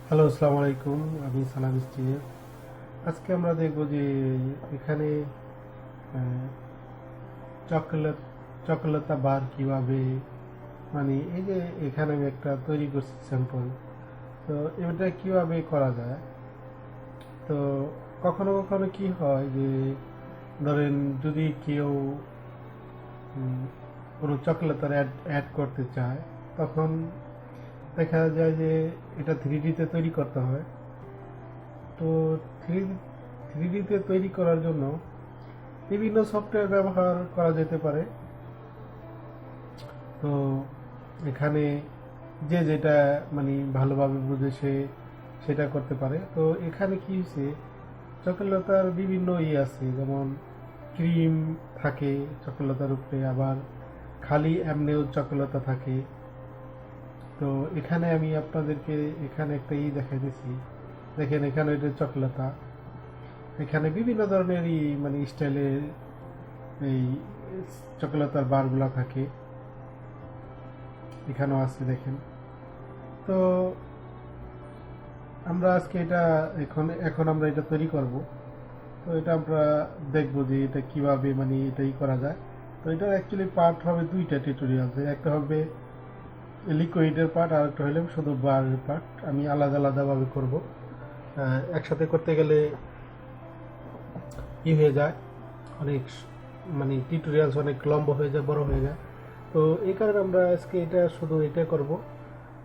Hello, আসসালামু আলাইকুম। আমি সালাম স্টিভ। আজকে আমরা দেখব যে এখানে আহ, চকোলেট চকোলেতা বার কিভাবে, মানে এই যে এখানে আমি একটা তৈরি করছি স্যাম্পল। তো এটা কিভাবে করা যায়। তো কখনো কখনো কি হয় যে ধরেন যদি কেউ উম, কোনো চকোলেতার অ্যাড করতে চায়, তখন দেখা যায় যে এটা 3D-তে তৈরি করতে হয়। তো থ্রি থ্রি ডিতে তৈরি করার জন্য বিভিন্ন সফটওয়্যার ব্যবহার করা যেতে পারে। তো এখানে যে যেটা মানে ভালোভাবে বুঝে সে সেটা করতে পারে। তো এখানে কি হয়েছে, চকোলেতার বিভিন্ন আছে, যেমন ক্রিম থাকে চকোলেতার উপরে, আবার খালি এমনিও চকোলেতা থাকে। তো এখানে আমি আপনাদেরকে এখানে একটা দেখাই দিচ্ছি। দেখেন এখানে এটা চকোলেতা, এখানে বিভিন্ন ধরনের মানে স্টাইলের এই চকোলেতার বারগুলা থাকে, এখানেও আছে দেখেন। তো আমরা আজকে এটা এখন এখন আমরা এটা তৈরি করব। তো এটা আমরা দেখব যে এটা কিভাবে মানে এটাই করা যায়। তো এটা অ্যাকচুয়ালি পার্ট হবে দুইটা টিউটোরিয়াল, একটা হবে লিকুইডের পার্ট আর একটা হলে শুধু বারের পার্ট। আমি আলাদা আলাদাভাবে করব, একসাথে করতে গেলে হয়ে যায় অনেক, মানে টিউটোরিয়ালস অনেক লম্বা হয়ে যায়, বড় হয়ে যায়। তো এই কারণে আমরা আজকে এটা শুধু এটা করব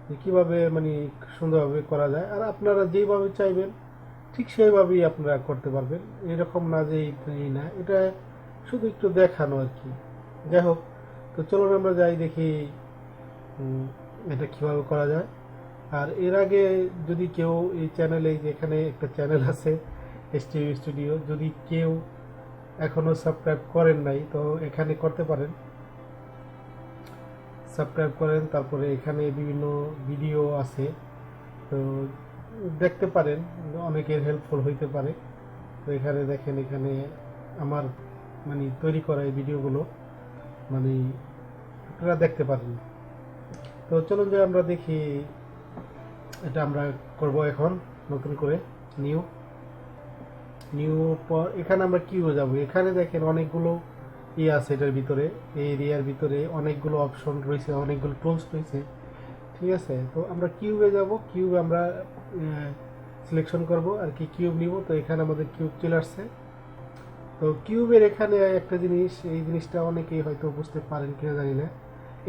যে কীভাবে মানে সুন্দরভাবে করা যায়, আর আপনারা যেইভাবে চাইবেন ঠিক সেইভাবেই আপনারা করতে পারবেন। এরকম না যে এই না, এটা শুধু একটু দেখানো আর কি। যাই হোক, তো চলুন আমরা যাই দেখি এটা কিভাবে করা যায়। আর এর আগে যদি কেউ এই চ্যানেলে, যেখানে একটা চ্যানেল আছে এসটিভি স্টুডিও, যদি কেউ এখনো সাবস্ক্রাইব করেন নাই তো এখানে করতে পারেন, সাবস্ক্রাইব করেন। তারপরে এখানে বিভিন্ন ভিডিও আছে, তো দেখতে পারেন, অনেকের হেল্পফুল হইতে পারে। তো এখানে দেখেন, এখানে আমার মানে তৈরি করা এই ভিডিওগুলো মানে আপনারা দেখতে পারেন। তো চলুন যে আমরা দেখি এটা আমরা করব এখন নতুন করে নিউ নিউ পর এখানে আমরা কিউবে যাব। এখানে দেখেন অনেকগুলো আছে এটার ভিতরে, এই এরিয়ার ভিতরে অনেকগুলো অপশন রয়েছে, অনেকগুলো টুলস রয়েছে। ঠিক আছে, তো আমরা কিউবে যাব, কিউবে আমরা সিলেকশন করব আর কি, কিউব নিব। তো এখানে আমাদের কিউব চলে আসছে। তো কিউবের এখানে একটা জিনিস, এই জিনিসটা অনেকেই হয়তো বুঝতে পারেন কিনা জানি না,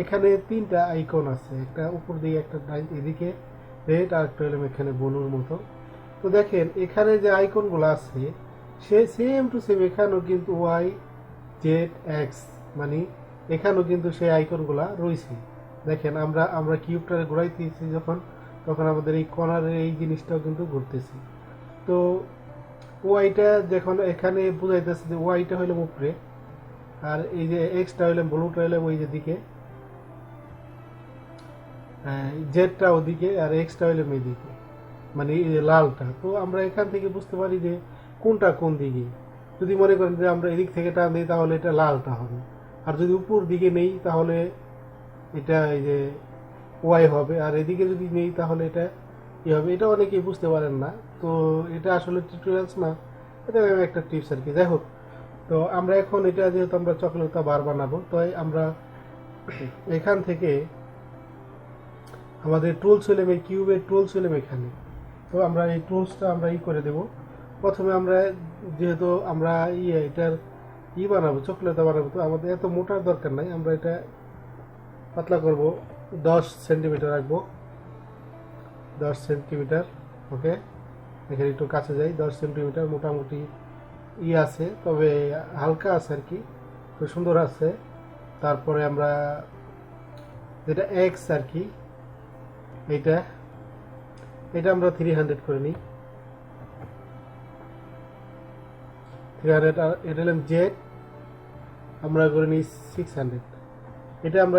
এখানে তিনটা আইকন আছে, একটা উপর দিকে, একটা এদিকে রেড, আর একটা হলাম এখানে বলুর মতো। তো দেখেন এখানে যে আইকনগুলো আছে সে সেম টু সেম এখানেও কিন্তু ওয়াই জেড এক্স, মানে এখানেও কিন্তু সেই আইকনগুলো রয়েছে। দেখেন আমরা আমরা কিউবটা ঘুরাইতেছি যখন, তখন আমাদের এই কর্নারের এই জিনিসটাও কিন্তু ঘুরতেছে। তো ওয়াইটা যখন এখানে বুঝাইতেছে যে ওয়াইটা হইলাম উপরে, আর এই যে এক্সটা হইলাম, ব্লুটা হইলাম ওই যে দিকে, জেডটা ওদিকে, আর এক্সটা হইলাম এই দিকে, মানে এই যে লালটা। তো আমরা এখান থেকে বুঝতে পারি যে কোনটা কোন দিকে। যদি মনে করেন যে আমরা এদিক থেকে টান দিই তাহলে এটা লালটা হবে, আর যদি উপর দিকে নেই তাহলে এটা এই যে ওয়াই হবে, আর এদিকে যদি নেই তাহলে এটা ই হবে। এটা অনেকেই বুঝতে পারেন না। তো এটা আসলে টিউটোরিয়ালস না, এটা একটা টিপস আর কি। যাই হোক, তো আমরা এখন এটা যেহেতু আমরা চকলেটটা বার বানাবো, তাই আমরা এখান থেকে আমাদের টুলস হলাম, এই কিউবের টুলস হলাম এখানে। তো আমরা এই টুলসটা আমরা করে দেব। প্রথমে আমরা যেহেতু আমরা এটার বানাবো, চকলেটটা বানাবো, তো আমাদের এত মোটার দরকার নাই, আমরা এটা পাতলা করব, 10 সেন্টিমিটার রাখবো, 10 সেন্টিমিটার। ওকে, এখানে একটু কাছে যাই, 10 সেন্টিমিটার মোটামুটি আছে, তবে হালকা আছে আর কি, খুব সুন্দর আছে। তারপরে আমরা যেটা এক্স আর কি, এইটা এটা আমরা 300 করে নিই, 300। আর এটা হলাম জেড, আমরা করে নিই 600। এটা আমরা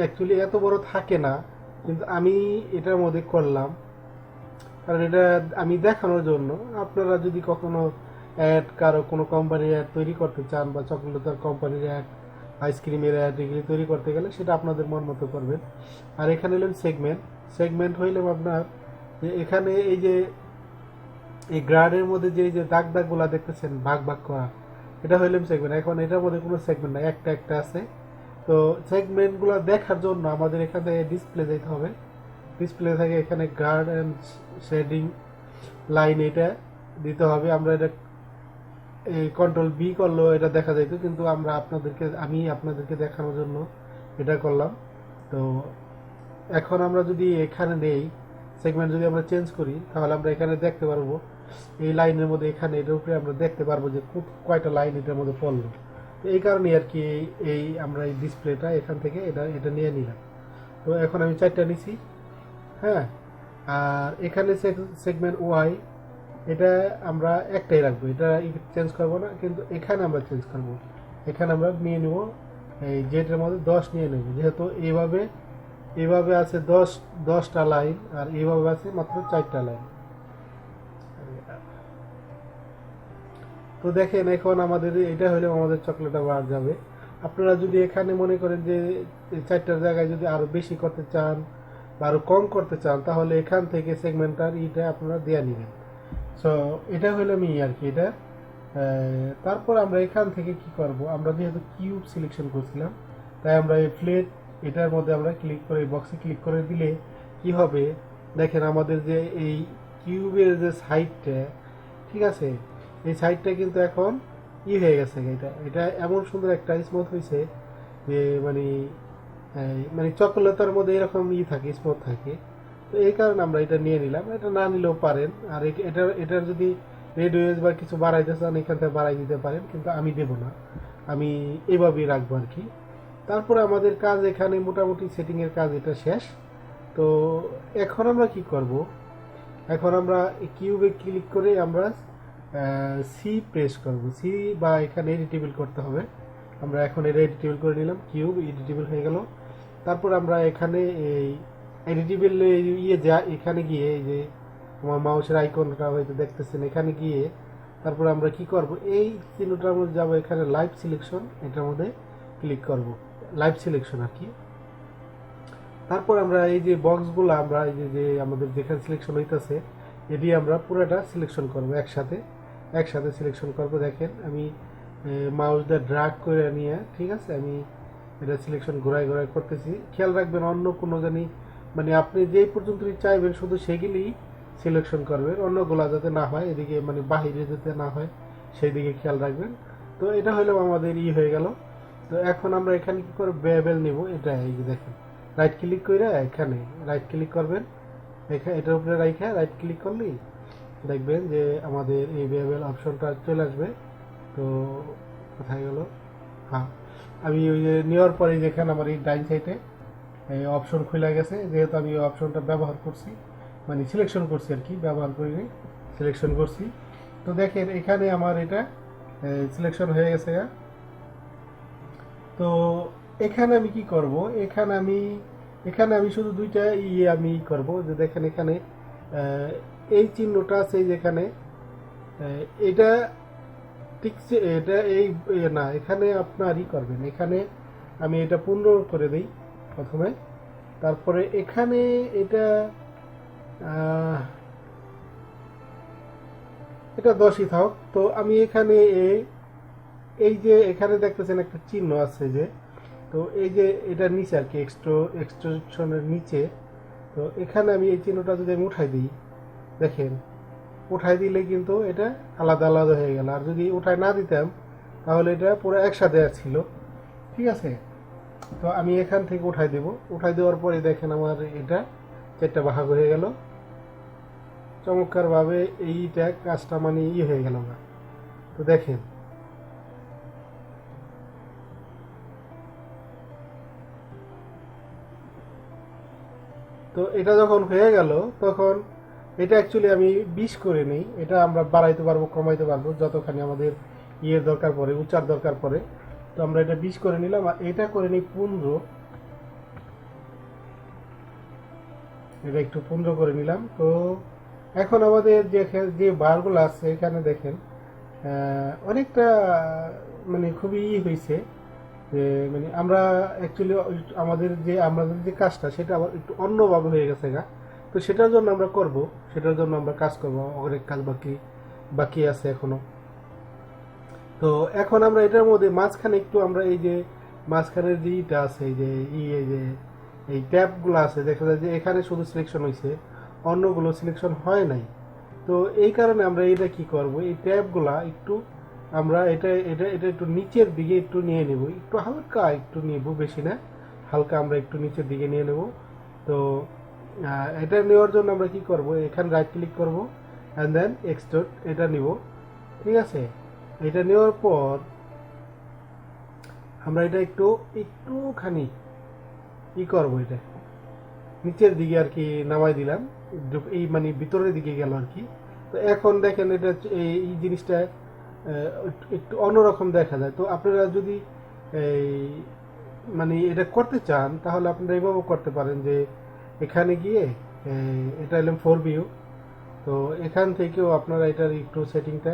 অ্যাকচুয়ালি এত বড় থাকে না, কিন্তু আমি এটার মধ্যে করলাম কারণ এটা আমি দেখানোর জন্য। আপনারা যদি কখনো অ্যাড, কারো কোনো কোম্পানির অ্যাড তৈরি করতে চান, বা চকলেটের কোম্পানির অ্যাড, আইসক্রিমের অ্যাড, এগুলি তৈরি করতে গেলে সেটা আপনাদের মন মতো করবেন। আর এখানে হলেন সেগমেন্ট, সেগমেন্ট হইলাম আপনার যে এখানে এই যে এই গ্রাডের মধ্যে যে এই যে দাগ দাগগুলা দেখতেছেন ভাগ ভাগ করা, এটা হইলাম সেগমেন্ট। এখন এটার মধ্যে কোনো সেগমেন্ট নাই, একটা একটা আছে। তো সেগমেন্টগুলো দেখার জন্য আমাদের এখান থেকে ডিসপ্লে যেতে হবে। ডিসপ্লে থেকে এখানে গার্ড অ্যান্ড শেডিং লাইন এটা দিতে হবে। আমরা এটা এই কন্ট্রোল বি করলেও এটা দেখা যাইতো, কিন্তু আমি আপনাদেরকে দেখানোর জন্য এটা করলাম। তো এখন আমরা যদি এখানে নেই সেগমেন্ট, যদি আমরা চেঞ্জ করি, তাহলে আমরা এখানে দেখতে পারবো এই লাইনের মধ্যে, এখানে এটার উপরে আমরা দেখতে পারবো যে কয়টা লাইন এটার মধ্যে পড়লো। তো এই কারণে আর কি আমরা এই ডিসপ্লেটা এখান থেকে এটা নিয়ে নিলাম। তো এখন আমি 4টা নিছি। হ্যাঁ, আর এখানে সেগমেন্ট ওয়াই, এটা আমরা একটাই রাখবো, এটা চেঞ্জ করবো না, কিন্তু এখানে আমরা চেঞ্জ করবো। এখানে আমরা নিয়ে নেব এই জেটের মধ্যে 10 নিয়ে নেব, যেহেতু এইভাবে আছে 10টা লাইন, আর এইভাবে আছে মাত্র 4টা লাইন। তো দেখেন এখন আমাদের এটা হলে আমাদের চকলেটটা বার যাবে। আপনারা যদি এখানে মনে করেন যে 4টার জায়গায় যদি আরো বেশি করতে চান বা আরো কম করতে চান, তাহলে এখান থেকে সেগমেন্টার এটা আপনারা দিয়ে নেবেন। সো এটা হলো আর কি এটা। তারপর আমরা এখান থেকে কি করব, আমরা যেহেতু কিউব সিলেকশন করছিলাম, তাই আমরা এই ফ্লেট এটার মধ্যে আমরা ক্লিক করে বক্সে ক্লিক করে দিলে কি হবে, দেখেন আমাদের যে এই কিউবের যে সাইডটা, ঠিক আছে, এই সাইডটা কিন্তু এখন হয়ে গেছে। এটা এমন সুন্দর একটা স্মুথ হয়েছে যে মানে চকোলেটের মধ্যে এরকম থাকে, স্মুথ থাকে। তো এই কারণে আমরা এটা নিয়ে নিলাম, এটা না নিলেও পারেন। আর এটার যদি রেড ওয়েজ বা কিছু বাড়াইতে চান, এখান থেকে বাড়াই দিতে পারেন, কিন্তু আমি দেবো না, আমি এভাবেই রাখবো আর কি। তারপরে আমাদের কাজ এখানে মোটামুটি সেটিংয়ের কাজ এটা শেষ। তো এখন আমরা কি করব, এখন আমরা কিউবে ক্লিক করে আমরা সি প্রেস করব, সি বা এখানে এডিটেবল করতে হবে। আমরা এখন এটা এডিটেবল করে নিলাম, কিউব এডিটেবল হয়ে গেল। তারপর আমরা এখানে এই এডিটেবল এখানে গিয়ে এই যে আমার মাউসের আইকনটা হয়তো দেখতেছেন, এখানে গিয়ে তারপর আমরা কি করব, এই চিহ্নটার মধ্যে যাবো, এখানে লাইভ সিলেকশন, এটার মধ্যে ক্লিক করব, লাইভ সিলেকশন আর কি। তারপর আমরা এই যে বক্সগুলো আমরা এই যে আমাদের যেখানে সিলেকশন হইতেছে, এটি আমরা পুরোটা সিলেকশন করব, একসাথে সিলেকশন করব। দেখেন আমি মাউস দিয়ে ড্র্যাগ করে নিয়ে, ঠিক আছে, আমি এটা সিলেকশন ঘোরায় করতেছি। খেয়াল রাখবেন অন্য কোনো মানে আপনি যেই পর্যন্ত চাইবেন শুধু সেগুলি সিলেকশন করবেন, অন্যগুলা যাতে না হয়, এদিকে মানে বাহিরে যাতে না হয় সেই দিকে খেয়াল রাখবেন। তো এটা হলো আমাদের হয়ে গেল। তো এখন আমরা এখানে কি করে বেবেল নিব, এটা এই যে দেখেন রাইট ক্লিক করে এখানে রাইট ক্লিক করবেন, এটার উপরে রাইখে রাইট ক্লিক করলেই দেখবেন যে আমাদের এই বেবেল অপশনটা চলে আসবে। তো কোথায় গেল, হ্যাঁ, আমি ওই যে নেওয়ার পরে যেখানে আমার এই ডাইন সাইডে এই অপশন খুলে গেছে, যেহেতু আমি এই অপশনটা ব্যবহার করছি, মানে সিলেকশন করছি আর কি, ব্যবহার করিনি, সিলেকশন করছি। তো দেখেন এখানে আমার এটা সিলেকশন হয়ে গেছে। তো এখানে আমি কি করব, এখানে আমি শুধু দুইটা আমি করব, যে দেখেন এখানে এই চিহ্নটা আছে, যেখানে এটা ঠিক এটা এই না, এখানে আপনারই করবেন, এখানে আমি এটা 15 করে দিই প্রথমে। তারপরে এখানে এটা 10ই থাক। তো আমি এখানে এই যে এখানে দেখতেছেন একটা চিহ্ন আছে যে, তো এই যে এটা নিচে আর কি, এক্সট্রুশনের নিচে। তো এখানে আমি এই চিহ্নটা যদি আমি উঠাই দিই, দেখেন উঠাই দিলে কিন্তু এটা আলাদা আলাদা হয়ে গেল। আর যদি উঠাই না দিতাম তাহলে এটা পুরো একসাথে ছিল, ঠিক আছে। তো আমি এখান থেকে উঠাই দেব, উঠাই দেওয়ার পরে দেখেন আমার এটা 4টা ভাগ হয়ে গেল চমৎকার ভাবে। এইটা কাজটা মানে হয়ে গেল না। তো দেখেন তো এটা যখন হয়ে গেল, তখন এটা অ্যাকচুয়ালি আমি 20 করে নিই, এটা আমরা বাড়াইতে পারবো কমাইতে পারবো যতখানি আমাদের দরকার পড়ে, উচ্চার দরকার পড়ে। তো আমরা এটা 20 করে নিলাম, আর এটা করে নিই 15, এটা একটু 15 করে নিলাম। তো এখন আমাদের যে বারগুলো আছে এখানে দেখেন অনেকটা মানে খুবই হয়েছে, যে মানে আমরা অ্যাকচুয়ালি আমাদের যে কাজটা সেটা আবার একটু অন্যভাবে হয়ে গেছে গা। তো সেটার জন্য আমরা করব, সেটার জন্য আমরা কাজ করব, অনেক কাজ বাকি বাকি আছে এখনো। তো এখন আমরা এটার মধ্যে মাঝখানে একটু আমরা এই যে মাঝখানের যে ইটা আছে, এই যে এই যে এই ট্যাবগুলো আছে, দেখা যায় যে এখানে শুধু সিলেকশন হয়েছে, অন্যগুলো সিলেকশন হয় নাই। তো এই কারণে আমরা এটা কি করব, এই ট্যাবগুলা একটু আমরা এটা এটা এটা একটু নিচের দিকে একটু নিয়ে নেব, একটু হালকা একটু নেব, বেশি না, হালকা আমরা একটু নিচের দিকে নিয়ে নেব। তো এটা নেওয়ার জন্য আমরা কি করব, এখানে রাইট ক্লিক করব অ্যান্ড দেন এক্সট্রুড এটা নিব। ঠিক আছে, এটা নেওয়ার পর আমরা এটা একটুখানি কি করব, এটা নিচের দিকে আর কি নামাই দিলাম, এই মানে ভিতরের দিকে গেল আর কি। তো এখন দেখেন এটা এই জিনিসটা একটু অন্যরকম দেখা যায়। তো আপনারা যদি এই মানে এটা করতে চান তাহলে আপনারা এইভাবে করতে পারেন যে এখানে গিয়ে এটা এলাম 4 ভিউ। তো এখান থেকেও আপনারা এটার একটু সেটিংটা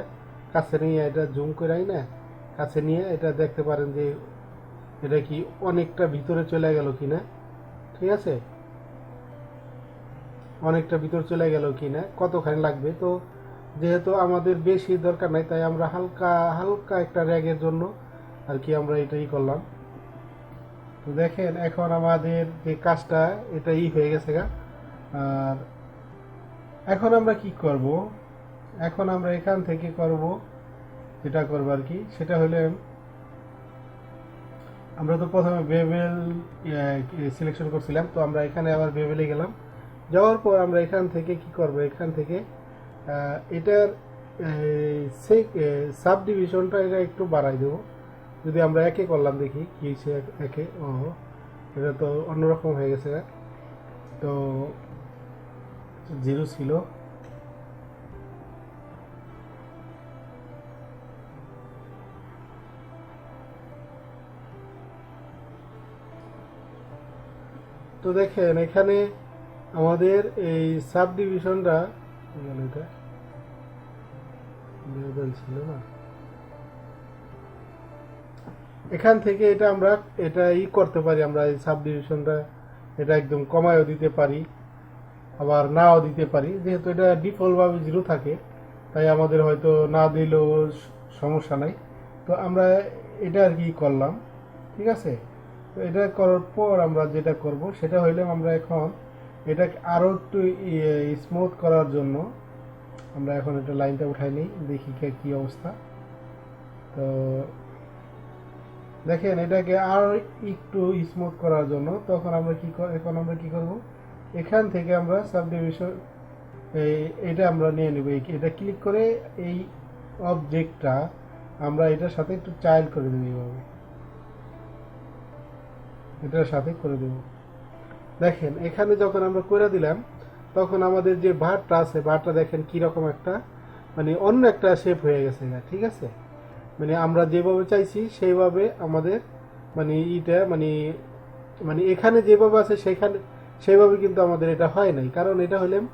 কাছে নিয়ে এটা জুম করে না, কাছে নিয়ে এটা দেখতে পারেন যে এটা কি অনেকটা ভিতরে চলে গেল কিনা। ঠিক আছে, অনেকটা ভিতর চলে গেল কিনা, কতখানি লাগবে। তো যেহেতু আমাদের বেশি দরকার নাই, তাই আমরা হালকা হালকা একটা র্যাগের জন্য আর কি আমরা এটাই করলাম। তো দেখেন এখন আমাদের যে কাজটা এটাই হয়ে গেছে গা। আর এখন আমরা কি করব, এখন আমরা এখান থেকে করব যেটা করবো আর কি, সেটা হলে আমরা তো প্রথমে বেভেল সিলেকশন করছিলাম, তো আমরা এখানে আবার বেভেলে গেলাম। যাওয়ার পর আমরা এখান থেকে কি করব, এখান থেকে এটার সেই সাব ডিভিশনটা এটা একটু বাড়াই দেবো। যদি আমরা একে করলাম, দেখি কি হয়েছে একে। ও, এটা তো অন্যরকম হয়ে গেছে। তো 0 ছিল, তো দেখেন এখানে আমাদের এই সাব ডিভিশনটা এটা লেভেল ছিল না, এখান থেকে এটা আমরা এটা করতে পারি, আমরা এই সাব ডিভিশনটা এটা একদম কমায়ও দিতে পারি, আবার নাও দিতে পারি। যেহেতু এটা ডিফল্টভাবে 0 থাকে, তাই আমাদের হয়তো না দিলেও সমস্যা নাই। তো আমরা এটা আর কি করলাম। ঠিক আছে, তো এটা করার পর আমরা যেটা করব সেটা হইলে আমরা এখন এটা আরও একটু স্মুথ করার জন্য আমরা এখন এটা লাইনটা উঠাই নিই, দেখি কি অবস্থা। তো দেখেন এটাকে আর একটু স্মুথ করার জন্য তখন আমরা এখন আমরা কি করব, এখান থেকে আমরা সাবডিভিশন এটা আমরা নিয়ে নেব, এটা ক্লিক করে এই অবজেক্টটা আমরা এটার সাথে একটু চাইল্ড করে দেব, এইভাবে এটার সাথে করে দেব। দেখেন এখানে যখন আমরা করে দিলাম, তখন আমাদের যে ভারটা আছে, ভারটা দেখেন কিরকম একটা মানে অন্য একটা শেপ হয়ে গেছে। ঠিক আছে, মানে আমরা যেভাবে চাইছি সেইভাবে আমাদের মানে ইটা মানে মানে এখানে যেভাবে আছে সেখানে সেইভাবে কিন্তু আমাদের এটা হয় নাই, কারণ এটা হলাম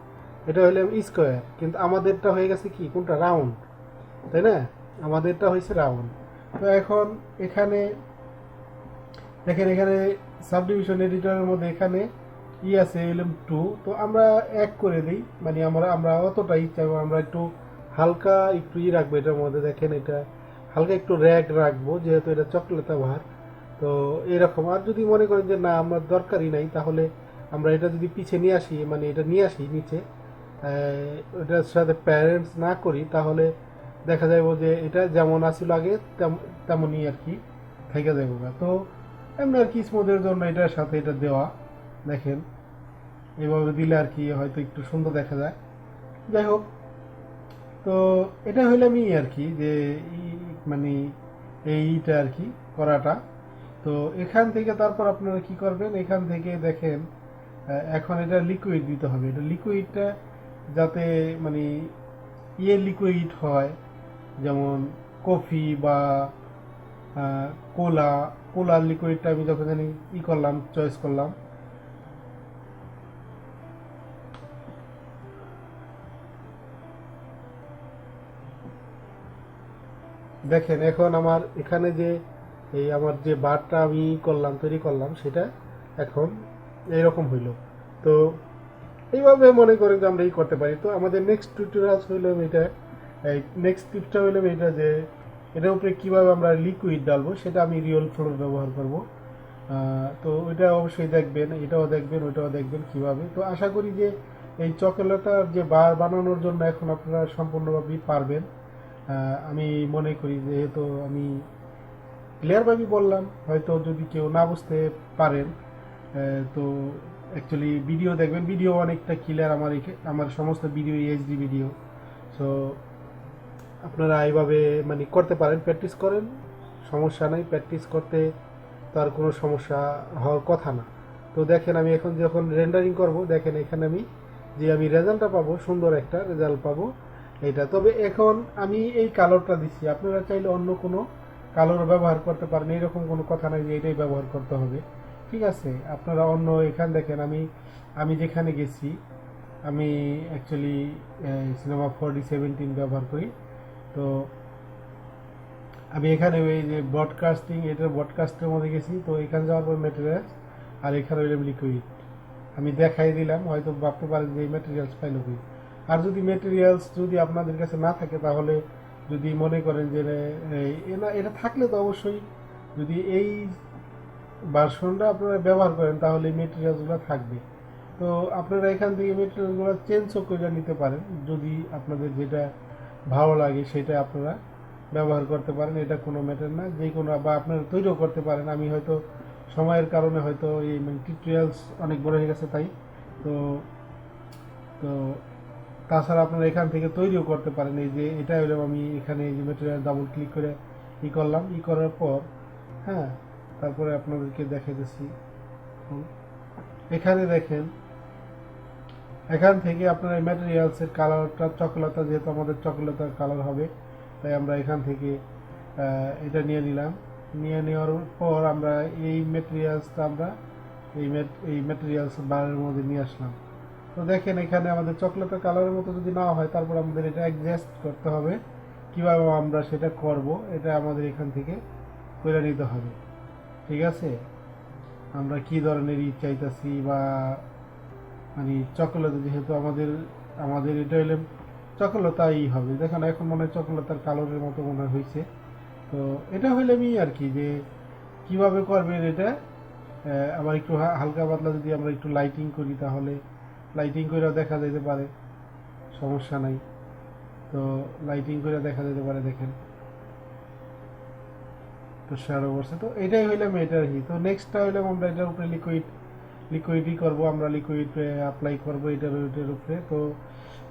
স্কোয়ার, কিন্তু আমাদেরটা হয়ে গেছে কি, কোনটা, রাউন্ড, তাই না? আমাদেরটা হয়েছে রাউন্ড। তো এখন এখানে দেখেন এখানে সাবডিভিশন এডিটরের মধ্যে এখানে আছে এলএম 2, তো আমরা 1 করে দিই, মানে আমরা অতটাই চাইবো, আমরা একটু হালকা একটু রাখবো এটার মধ্যে। দেখেন এটা হালকা একটু র্যাগ রাখবো, যেহেতু এটা চকলেটা ভার। তো এরকম, আর যদি মনে করেন যে না আমার দরকারই নাই, তাহলে আমরা এটা যদি পিছিয়ে নিয়ে আসি, মানে এটা নিয়ে আসি নিচে, এটার সাথে প্যারেন্টস না করি, তাহলে দেখা যাবে যে এটা যেমন আসছিল আগে তেমনই আর কি থেকে যাবো। তো এমনি আর কি স্মুথের জন্য এটার সাথে এটা দেওয়া। দেখেন এইভাবে দিলে আর কি হয়তো একটু সুন্দর দেখা যায়। যাই হোক, তো এটা হইলাম আর কি যে মানে এইটা আর কি করাটা। তো এখান থেকে তারপর আপনারা কি করবেন, এখান থেকে দেখেন এখন এটা লিকুইড দিতে হবে। এটা লিকুইডটা যাতে মানে লিকুইড হয়, যেমন কফি বা কোলার লিকুইডটা আমি যখন জানি করলাম, চয়েস করলাম। দেখেন এখন আমার এখানে যে এই আমার যে বারটা আমি তৈরি করলাম সেটা এখন এইরকম হইল। তো এইভাবে মনে করেন যে আমরা করতে পারি। তো আমাদের নেক্সট টিউটোরিয়ালস হইলো এটা, এই নেক্সট টিপসটা হইলো এটা যে এটার উপরে কীভাবে আমরা লিকুইড ডালবো সেটা আমি রিয়েল ফ্লোর ব্যবহার করব। তো ওইটা অবশ্যই দেখবেন, এটাও দেখবেন, ওইটাও দেখবেন কীভাবে। তো আশা করি যে এই চকোলেটার যে বার বানানোর জন্য এখন আপনারা সম্পূর্ণভাবেই পারবেন। আমি মনে করি যেহেতু আমি ক্লিয়ারভাবেই বললাম, হয়তো যদি কেউ না বুঝতে পারেন তো অ্যাকচুয়ালি ভিডিও দেখবেন, ভিডিও অনেকটা ক্লিয়ার, আমার সমস্ত ভিডিও এইচডি ভিডিও। সো আপনারা এইভাবে মানে করতে পারেন, প্র্যাকটিস করেন, সমস্যা নাই। প্র্যাকটিস করতে তার কোনো সমস্যা হওয়ার কথা না। তো দেখেন আমি এখন যখন রেন্ডারিং করব, দেখেন এখানে আমি রেজাল্টটা পাবো, সুন্দর একটা রেজাল্ট পাবো এটা। তবে এখন আমি এই কালারটা দিচ্ছি, আপনারা চাইলে অন্য কোনো কালার ব্যবহার করতে পারেন, এরকম কোনো কথা নাই যে এটাই ব্যবহার করতে হবে, ঠিক আছে? আপনারা অন্য এখানে দেখেন আমি যেখানে গেছি, আমি অ্যাকচুয়ালি সিনেমা 4D17 ব্যবহার করি। তো আমি এখানে ওই যে ব্রডকাস্টিং, এটার ব্রডকাস্টের মধ্যে গেছি। তো এখানে যাওয়ার পর ম্যাটেরিয়ালস, আর এখানে হইলাম লিকুইড। আমি দেখাই দিলাম, হয়তো ভাবতে পারেন যে এই ম্যাটেরিয়ালস পাইল কি। আর যদি ম্যাটেরিয়ালস যদি আপনাদের কাছে না থাকে, তাহলে যদি মনে করেন যে এটা থাকলে তো অবশ্যই, যদি এই ভার্সনটা আপনারা ব্যবহার করেন তাহলে এই মেটেরিয়ালসগুলো থাকবে। তো আপনারা এখান থেকে মেটেরিয়ালসগুলো চেঞ্জও করে নিতে পারেন, যদি আপনাদের যেটা ভালো লাগে সেটা আপনারা ব্যবহার করতে পারেন। এটা কোনো ম্যাটার না, যে কোনো, বা আপনারা তৈরিও করতে পারেন। আমি হয়তো সময়ের কারণে হয়তো এই টিউটোরিয়ালস অনেক বড় হয়ে গেছে তাই। তো তো তাছাড়া আপনারা এখান থেকে তৈরিও করতে পারেন। এই যে এটা হলো, আমি এখানে এই যে মেটেরিয়াল ডাবল ক্লিক করে করলাম, করার পর হ্যাঁ, তারপরে আপনাদেরকে দেখাইতেছি। এখানে দেখেন, এখান থেকে আপনার এই ম্যাটেরিয়ালসের কালারটা চকোলেটা, যেহেতু আমাদের চকোলেটার কালার হবে, তাই আমরা এখান থেকে এটা নিয়ে নিলাম। নিয়ে নেওয়ার পর আমরা এই ম্যাটেরিয়ালসটা আমরা এই ম্যাটেরিয়ালস বারের মধ্যে নিয়ে আসলাম। তো দেখেন এখানে আমাদের চকলেটের কালারের মতো যদি না হয়, তারপর আমাদের এটা অ্যাডজাস্ট করতে হবে। কিভাবে আমরা সেটা করব, এটা আমাদের এখান থেকে করে নিতে হবে, ঠিক আছে? আমরা কি ধরনের চাইতেছি, বা মানে চকোলেট, যেহেতু আমাদের এটা হলে চকোলেতাই হবে। দেখেন এখন মনে হয় চকোলেতার কালারের মতো মনে হয়েছে। তো এটা হইলে আমি আর কি যে কিভাবে করবেন এটা। আবার একটু হালকা পাতলা যদি আমরা একটু লাইটিং করি, তাহলে লাইটিং করে দেখা যেতে পারে, সমস্যা নাই। তো লাইটিং করে দেখা যেতে পারে, দেখেন তো শ্যাডো করছে। তো এটাই হইলাম এটার কি। তো নেক্সটটা হইলাম আমরা এটার উপরে লিকুইডই করবো, আমরা লিকুইড অ্যাপ্লাই করবো এটার উপরে। তো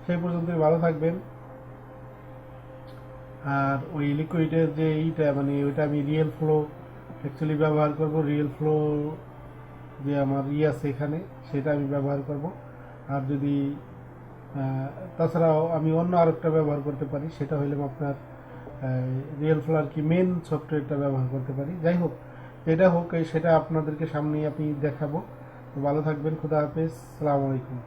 সেই পর্যন্তই ভালো থাকবেন। আর ওই লিকুইডের যে এইটা মানে ওইটা আমি রিয়েল ফ্লো অ্যাকচুয়ালি ব্যবহার করব। রিয়েল ফ্লো যে আমার আছে এখানে, সেটা আমি ব্যবহার করব। আর যদি তাছাড়াও আমি অন্য আরেকটা ব্যবহার করতে পারি, সেটা হইলে আপনার রিয়েল ফ্লো আর কি মেন সফটওয়্যারটা ব্যবহার করতে পারি। যাই হোক, যেটা হোক সেটা আপনাদেরকে সামনেই আমি দেখাবো। তো ভালো থাকবেন, খুদা হাফেজ, সালামু আলাইকুম।